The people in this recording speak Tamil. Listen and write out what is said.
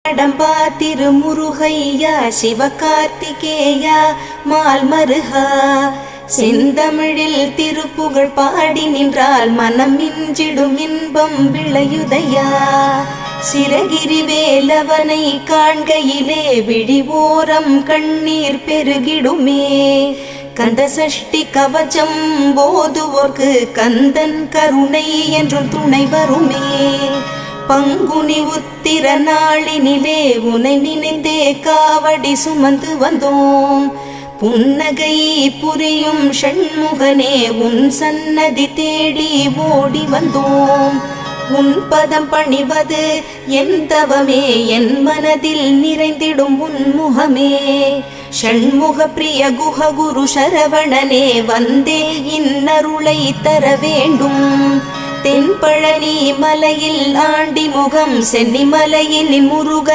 கடம்பா திருமுருகையா சிவகார்த்திகேயா மால்மருகா செந்தமிழில் திருப்புகழ் பாடி நின்றால் மனம் மிஞ்சிடும் இன்பம் விளையுதையா. சிரகிரி வேலவனை காண்கையிலே விழிவோரம் கண்ணீர் பெருகிடுமே. கந்த சஷ்டி கவச்சம் போதுவோர்க்கு கந்தன் கருணை என்றும் துணை வருமே. பங்குனி உத்திர நாளினிலே உனை நினைந்தே காவடி சுமந்து வந்தோம். புன்னகை புரியும் ஷண்முகனே உன் சன்னதி தேடி ஓடி வந்தோம். உன் பதம் பணிவது என் தவமே, என் மனதில் நிறைந்திடும் உன்முகமே. ஷண்முக பிரிய குஹ குரு சரவணனே வந்தே இன்னருளை தர வேண்டும். தென்பழனி மலையில் ஆண்டி முகம் சென்னி மலையில் முருக